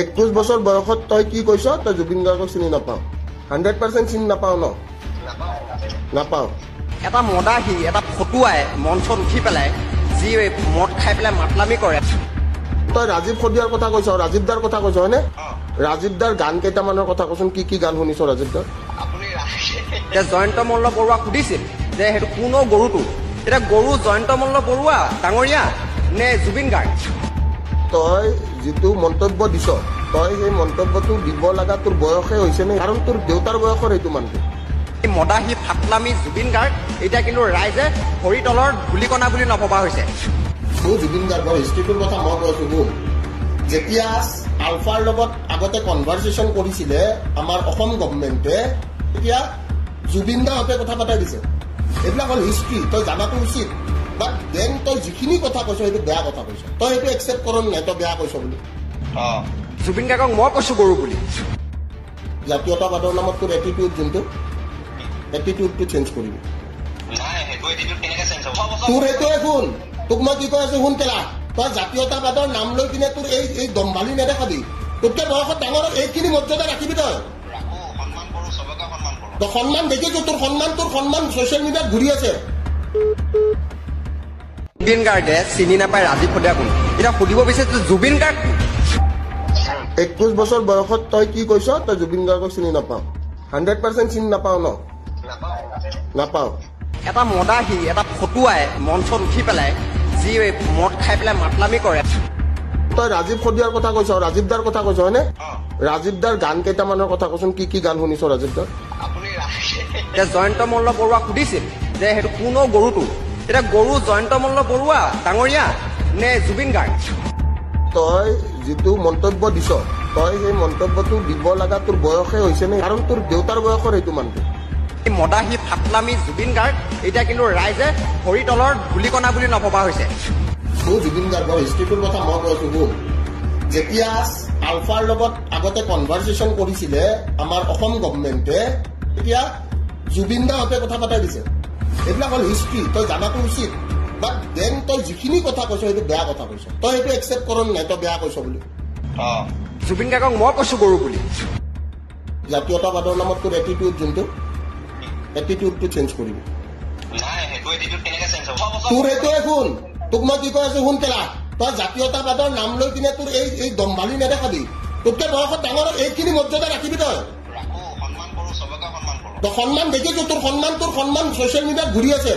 21 বছৰ বয়সত তই কি কৈছ তই জুবিন গাৰ্গক চিনি নাপাও 100% চিনি নাপাও ন নাপাও এটা মদাহী এটা ফটুৱাই মঞ্চত উঠি পেলাই যি মদ খাই পেলাই মাতলামি কৰে তই ৰাজীৱ খদিয়াৰ কথা কৈছ ৰাজীৱ দাৰ কথা কৈছ হয়নে ৰাজীৱ দাৰ গান কেইটামানৰ কথা কৈছ কি গান শুনিছ ৰাজীৱ দাৰ জয়ন্ত মল্ল বৰুৱা সুধিছিল যে সেইটো কোনো গৰুটো এটা গৰু জয়ন্ত মল্ল বৰুৱা ডাঙৰীয়া নে জুবিন গাৰ্গ তই যিটো মন্তব্য দিছ তই সেই মন্তব্যটো দিব লগা তোৰ বয়সে হৈছে নে কাৰণ তোৰ দেউতাৰ বয়সৰ সেইটো মানুহ মদাহী ফাটলামি জুবিন গাৰ্গ এতিয়া কিন্তু ৰাইজে ভৰিতলৰ ধূলিকণা বুলি নভবা হৈছে জুবিন গাৰ্গৰ হিষ্ট্ৰীটোৰ কথা মই কৈছো শুন যেতিয়া আলফাৰ লগত আগতে কনভাৰচেশ্যন কৰিছিলে আমাৰ অসম গভৰ্ণমেণ্টে তেতিয়া জুবিন দাহঁতে কথা পাতাই দিছে এইবিলাক হ'ল হিষ্ট্ৰী তই জানাটো উচিত বাট দেন তই যিখিনি কথা কৈছ সেইটো বেয়া কথা কৈছ তই সেইটো একচেপ্ট কৰ নাই তই বেয়া কৈছ বুলি জুবিন গাৰ্গক মই কৈছো গৰু বুলি জাতীয়তাবাদৰ নামত তোৰ এটিটিউড যোনটো এটিটিউডটো চেঞ্জ কৰিবি তোৰ সেইটোৱে শুন তোক মই কি কৈ আছো শুন কেলা তই জাতীয়তাবাদৰ নাম লৈ কিনে তোৰ এই দম্ভালি নেদেখাবি তোতকে বয়সত ডাঙৰ এইখিনি মৰ্যাদা ৰাখিবি তই সন্মান দেখিছো তোৰ সন্মান ছচিয়েল মিডিয়াত ঘূৰি আছে জুবিন গাৰ্গে চিনি নাপায় ৰাজীৱ খদিয়া কোন এতিয়া সুধিব বিচাৰিছো জুবিন গাৰ্গ 21 বছৰ বয়সত তই কি কৈছ তই জুবিন গাৰ্গক চিনি নাপাও 100% চিনি নাপাও ন নাপাও এটা মদাহী এটা ফটুৱাই মঞ্চত উঠি পেলাই যি মদ খাই পেলাই মাতলামি কৰে তই ৰাজীৱ খদিয়াৰ কথা কৈছ ৰাজীৱ দাৰ কথা কৈছ হয়নে ৰাজীৱ দাৰ গান কেইটামানৰ কথা কৈছ কি গান শুনিছ ৰাজীৱ দাৰ জয়ন্ত মল্ল বৰুৱা সুধিছিল যে সেইটো কোনো গৰুটো এতিয়া গৰু জয়ন্ত মল্ল বৰুৱা ডাঙৰীয়া নে জুবিন গাৰ্গ তই যিটো মন্তব্য দিছ তই সেই মন্তব্যটো দিব লগা তোৰ বয়সে হৈছে নে কাৰণ তোৰ দেউতাৰ বয়সৰ সেইটো মানুহ মদাহী ফাটলামি জুবিন গাৰ্গ এতিয়া কিন্তু ৰাইজে ভৰিতলৰ ধূলিকণা বুলি নভবা হৈছে জুবিন গাৰ্গৰ হিষ্ট্ৰীটোৰ কথা মই কৈছো শুন যেতিয়া আলফাৰ লগত আগতে কনভাৰচেশ্যন কৰিছিলে আমাৰ অসম গভৰ্ণমেণ্টে তেতিয়া জুবিন দাহঁতে কথা পাতাই দিছে এইবিলাক হ'ল হিষ্ট্ৰী তই জানাটো উচিত বাট দেন তই যিখিনি কথা কৈছ সেইটো বেয়া কথা কৈছ তই সেইটো একচেপ্ট কৰ নাই তই বেয়া কৈছ বুলি জুবিন গাৰ্গক মই কৈছো গৰু বুলি জাতীয়তাবাদৰ নামত তোৰ এটিটিউড যোনটো এটিটিউডটো চেঞ্জ কৰিবি তোৰ সেইটোৱে শুন তোক মই কি কৈ আছো শুন কেলা তই জাতীয়তাবাদৰ নাম লৈ কিনে তোৰ এই দম্ভালি নেদেখাবি তোতকে বয়সত ডাঙৰ এইখিনি মৰ্যাদা ৰাখিবি তই সন্মান দেখিছো তোৰ সন্মান ছচিয়েল মিডিয়াত ঘূৰি আছে